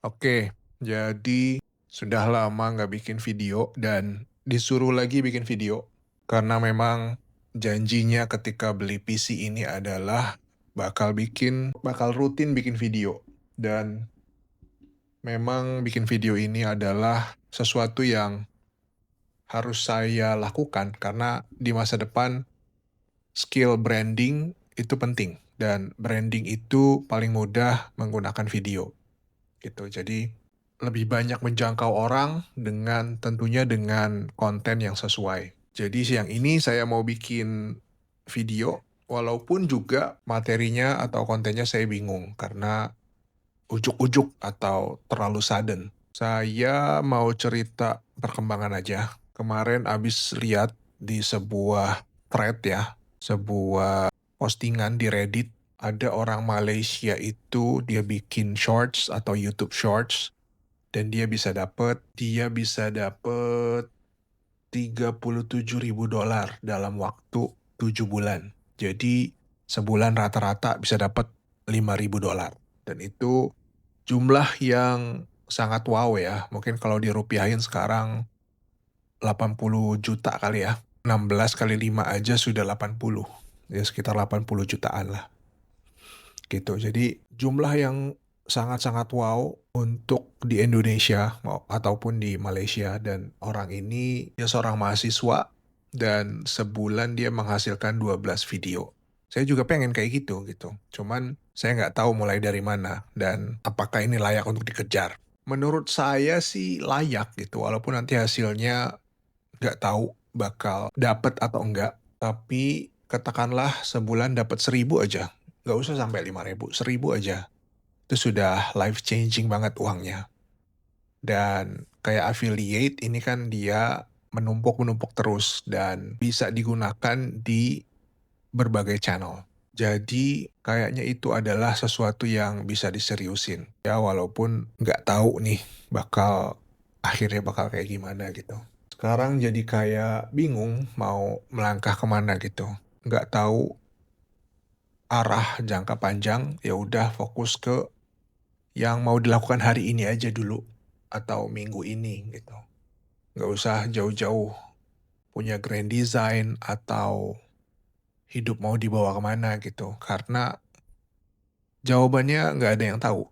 Oke, jadi sudah lama nggak bikin video dan disuruh lagi bikin video. Karena memang janjinya ketika beli PC ini adalah bakal rutin bikin video. Dan memang bikin video ini adalah sesuatu yang harus saya lakukan karena di masa depan skill branding itu penting dan branding itu paling mudah menggunakan video. Gitu. Jadi lebih banyak menjangkau orang dengan tentunya dengan konten yang sesuai. Jadi siang ini saya mau bikin video walaupun juga materinya atau kontennya saya bingung karena ujuk-ujuk atau terlalu sudden. Saya mau cerita perkembangan aja. Kemarin abis lihat di sebuah thread ya, sebuah postingan di Reddit, ada orang Malaysia itu dia bikin shorts atau YouTube Shorts dan dia bisa dapet $37.000 dalam waktu 7 bulan. Jadi sebulan rata-rata bisa dapat $5.000 dan itu jumlah yang sangat wow ya. Mungkin kalau dirupiahin sekarang 80 juta kali ya. 16 kali 5 aja sudah 80. Ya sekitar 80 jutaan lah. Gitu. Jadi jumlah yang sangat-sangat wow untuk di Indonesia ataupun di Malaysia dan orang ini dia seorang mahasiswa dan sebulan dia menghasilkan 12 video. Saya juga pengen kayak gitu. Cuman saya nggak tahu mulai dari mana dan apakah ini layak untuk dikejar. Menurut saya sih layak gitu, walaupun nanti hasilnya nggak tahu bakal dapet atau enggak. Tapi katakanlah sebulan dapat 1.000 aja. Nggak usah sampai 5.000, 1.000 aja. Itu sudah life changing banget uangnya. Dan kayak affiliate ini kan dia menumpuk-menumpuk terus dan bisa digunakan di berbagai channel. Jadi kayaknya itu adalah sesuatu yang bisa diseriusin. Ya walaupun nggak tahu nih akhirnya bakal kayak gimana gitu. Sekarang jadi kayak bingung mau melangkah kemana gitu. Nggak tahu arah jangka panjang, ya udah fokus ke yang mau dilakukan hari ini aja dulu atau minggu ini gitu. Nggak usah jauh-jauh punya grand design atau hidup mau dibawa kemana gitu. Karena jawabannya nggak ada yang tahu.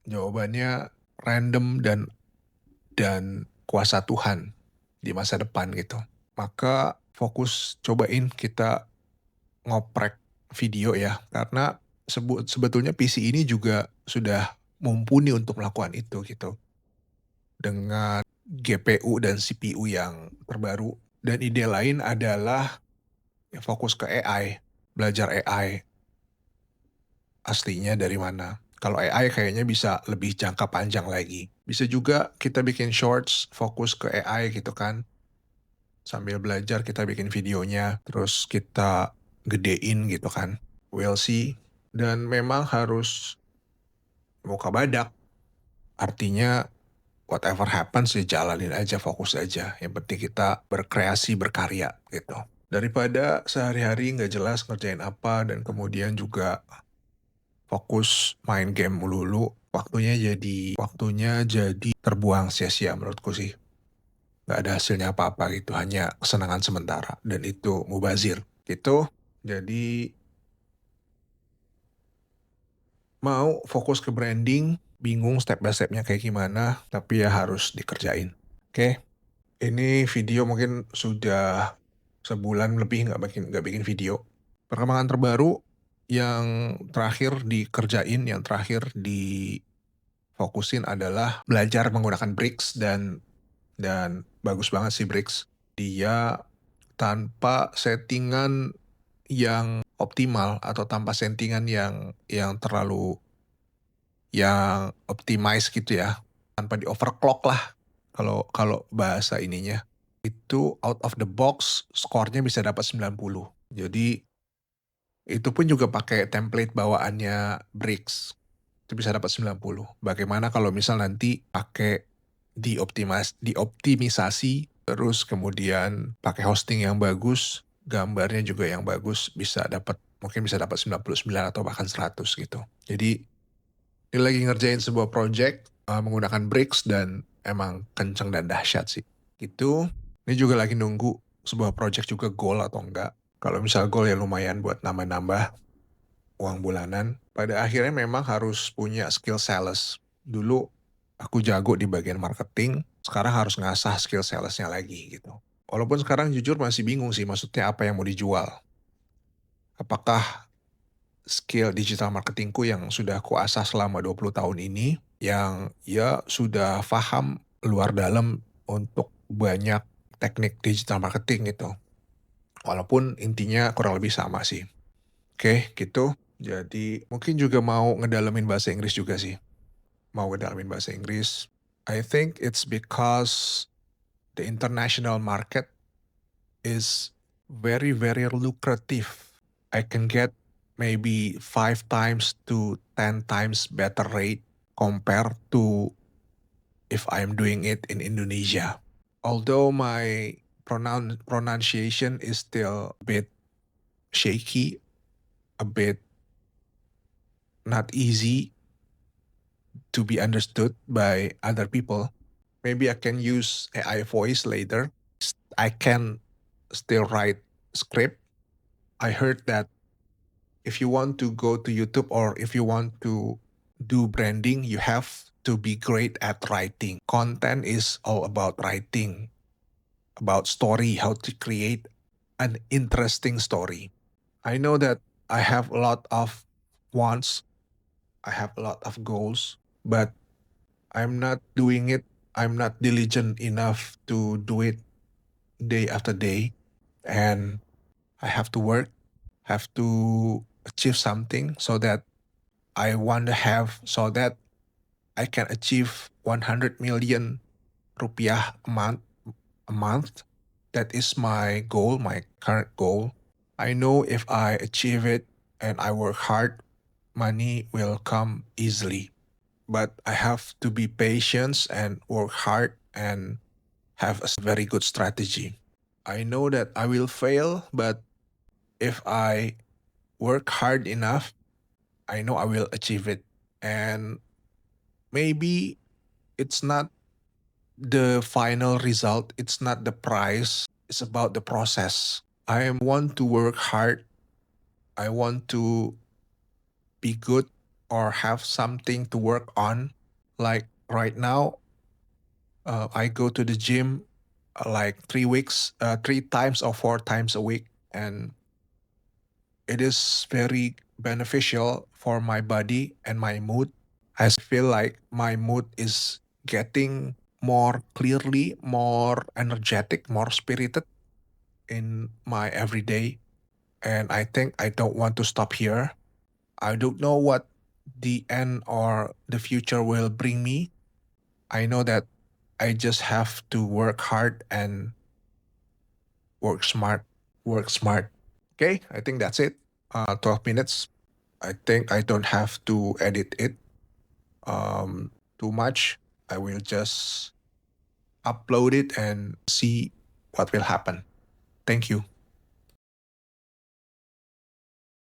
Jawabannya random dan kuasa Tuhan di masa depan gitu. Maka fokus cobain kita ngoprek video ya, karena sebetulnya PC ini juga sudah mumpuni untuk melakukan itu gitu. Dengan GPU dan CPU yang terbaru. Dan ide lain adalah ya fokus ke AI, belajar AI aslinya dari mana. Kalau AI kayaknya bisa lebih jangka panjang lagi. Bisa juga kita bikin shorts fokus ke AI gitu kan. Sambil belajar kita bikin videonya, terus kita gedein gitu kan. We'll see. Dan memang harus muka badak. Artinya whatever happens ya jalanin aja, fokus aja. Yang penting kita berkreasi, berkarya gitu. Daripada sehari-hari nggak jelas ngerjain apa dan kemudian juga fokus main game melulu, waktunya jadi terbuang sia-sia menurutku sih. Nggak ada hasilnya apa-apa gitu, hanya kesenangan sementara dan itu mubazir gitu. Jadi mau fokus ke branding, bingung step by step-nya kayak gimana, tapi ya harus dikerjain. Oke, ini video mungkin sudah sebulan lebih nggak bikin video. Perkembangan terbaru yang terakhir dikerjain, yang terakhir difokusin adalah belajar menggunakan Bricks dan bagus banget sih Bricks. Dia tanpa settingan yang optimal atau tanpa settingan yang terlalu yang optimize gitu ya, tanpa di-overclock lah kalau kalau bahasa ininya. Itu out of the box skornya bisa dapat 90. Jadi itu pun juga pakai template bawaannya Bricks, itu bisa dapat 90. Bagaimana kalau misal nanti pakai dioptimisasi, terus kemudian pakai hosting yang bagus, gambarnya juga yang bagus, mungkin bisa dapat 99 atau bahkan 100 gitu. Jadi Ini lagi ngerjain sebuah project, menggunakan Bricks dan emang kenceng dan dahsyat sih, gitu. Ini juga lagi nunggu sebuah project juga goal atau enggak. Kalau misal goal ya lumayan buat nambah-nambah uang bulanan. Pada akhirnya memang harus punya skill sales. Dulu aku jago di bagian marketing, sekarang harus ngasah skill salesnya lagi gitu. Walaupun sekarang jujur masih bingung sih maksudnya apa yang mau dijual. Apakah skill digital marketingku yang sudah kuasah selama 20 tahun ini, yang ya sudah paham luar dalam untuk banyak teknik digital marketing gitu. Walaupun intinya kurang lebih sama sih. Oke, gitu. Jadi mungkin juga mau ngedalamin bahasa Inggris juga sih. Mau ngedalamin bahasa Inggris. I think it's because the international market is very, very lucrative. I can get maybe 5 times to 10 times better rate compared to if I'm doing it in Indonesia. Although my pronunciation is still a bit shaky, a bit not easy to be understood by other people, maybe I can use AI voice later. I can still write script. I heard that if you want to go to YouTube or if you want to do branding, you have to be great at writing. Content is all about writing, about story, how to create an interesting story. I know that I have a lot of wants, I have a lot of goals, but I'm not doing it. I'm not diligent enough to do it day after day. And I have to work, have to achieve something so that I want to have so that I can achieve 100 million rupiah a month. That is my goal, my current goal. I know if I achieve it and I work hard, money will come easily. But I have to be patient and work hard and have a very good strategy. I know that I will fail, but if I work hard enough, I know I will achieve it. And maybe it's not the final result, it's not the prize, it's about the process. I want to work hard, I want to be good or have something to work on. Like right now, I go to the gym like 3 weeks, 3 times or 4 times a week, and it is very beneficial for my body and my mood. I feel like my mood is getting more clearly, more energetic, more spirited in my everyday. And I think I don't want to stop here. I don't know what the end or the future will bring me. I know that I just have to work hard and work smart, work smart. Okay, I think that's it. 12 minutes. I think I don't have to edit it too much. I will just upload it and see what will happen. Thank you.